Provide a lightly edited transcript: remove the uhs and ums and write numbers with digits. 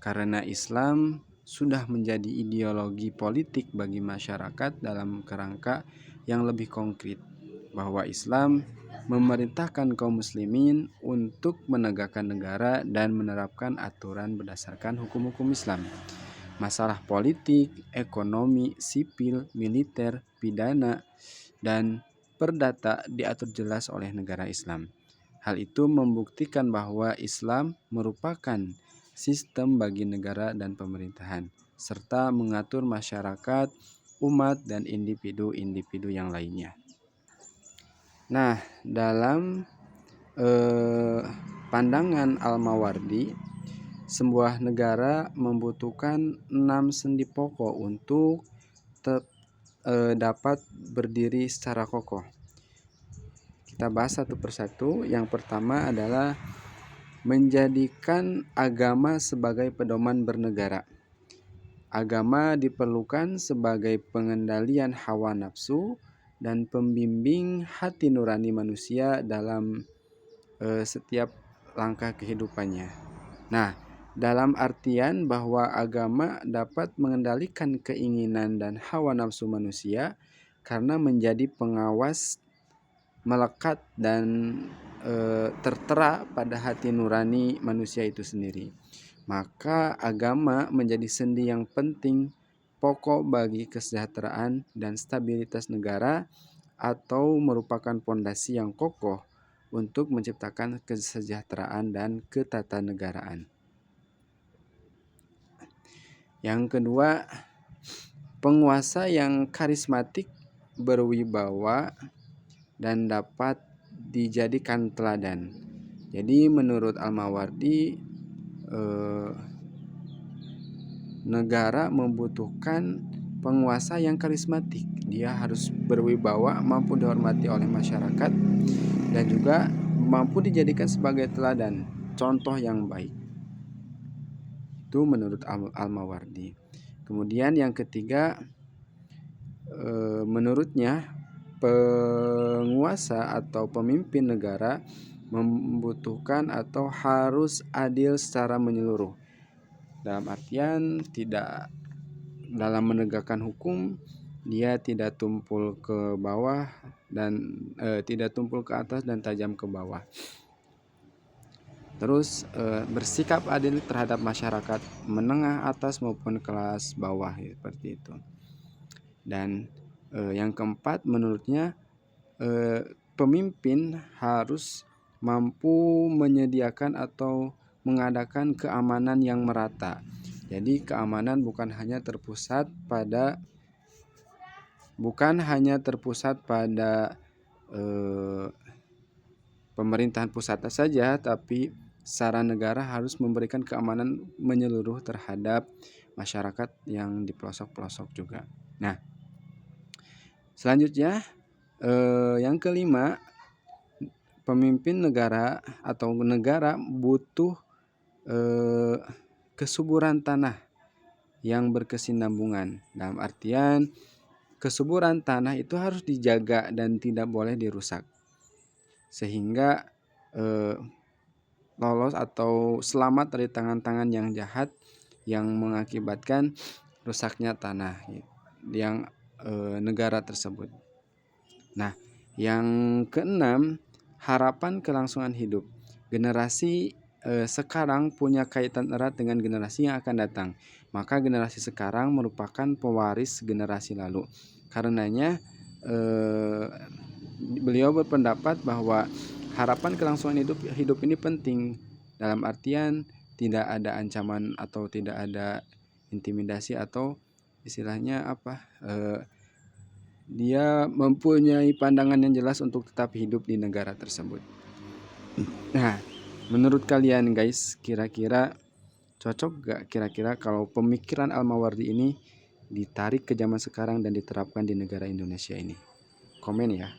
karena Islam sudah menjadi ideologi politik bagi masyarakat dalam kerangka yang lebih konkret, bahwa Islam memerintahkan kaum muslimin untuk menegakkan negara dan menerapkan aturan berdasarkan hukum-hukum Islam. Masalah politik, ekonomi, sipil, militer, pidana, dan perdata diatur jelas oleh negara Islam. Hal itu membuktikan bahwa Islam merupakan sistem bagi negara dan pemerintahan, serta mengatur masyarakat, umat, dan individu-individu yang lainnya. Nah, dalam pandangan Al-Mawardi, sebuah negara membutuhkan 6 sendi pokok untuk dapat berdiri secara kokoh. Kita bahas satu persatu. Yang pertama adalah menjadikan agama sebagai pedoman bernegara. Agama diperlukan sebagai pengendalian hawa nafsu dan pembimbing hati nurani manusia dalam setiap langkah kehidupannya. Nah, dalam artian bahwa agama dapat mengendalikan keinginan dan hawa nafsu manusia karena menjadi pengawas melekat dan tertera pada hati nurani manusia itu sendiri. Maka agama menjadi sendi yang penting pokok bagi kesejahteraan dan stabilitas negara, atau merupakan pondasi yang kokoh untuk menciptakan kesejahteraan dan ketatanegaraan. Yang kedua, penguasa yang karismatik, berwibawa, dan dapat dijadikan teladan. Jadi menurut Al-Mawardi, negara membutuhkan penguasa yang karismatik. Dia harus berwibawa, mampu dihormati oleh masyarakat, dan juga mampu dijadikan sebagai teladan, contoh yang baik. Itu menurut Al-Mawardi. Kemudian yang ketiga, menurutnya penguasa atau pemimpin negara membutuhkan atau harus adil secara menyeluruh. Dalam artian tidak dalam menegakkan hukum, dia tidak tumpul ke bawah dan tidak tumpul ke atas dan tajam ke bawah. Terus bersikap adil terhadap masyarakat menengah atas maupun kelas bawah, seperti itu. Dan yang keempat, menurutnya pemimpin harus mampu menyediakan atau mengadakan keamanan yang merata. Jadi keamanan bukan hanya terpusat pada pemerintahan pusat saja, tapi secara negara harus memberikan keamanan menyeluruh terhadap masyarakat yang di pelosok-pelosok juga. Nah, selanjutnya yang kelima, pemimpin negara atau negara butuh kesuburan tanah yang berkesinambungan. Dalam artian kesuburan tanah itu harus dijaga dan tidak boleh dirusak, sehingga lolos atau selamat dari tangan-tangan yang jahat yang mengakibatkan rusaknya tanah yang negara tersebut. Nah, yang keenam, harapan kelangsungan hidup. Generasi sekarang punya kaitan erat dengan generasi yang akan datang. Maka generasi sekarang merupakan pewaris generasi lalu. Karenanya beliau berpendapat bahwa harapan kelangsungan hidup ini penting, dalam artian tidak ada ancaman atau tidak ada intimidasi, atau istilahnya dia mempunyai pandangan yang jelas untuk tetap hidup di negara tersebut. Nah, menurut kalian guys, kira-kira cocok gak kira-kira kalau pemikiran Al-Mawardi ini ditarik ke zaman sekarang dan diterapkan di negara Indonesia ini? Komen ya.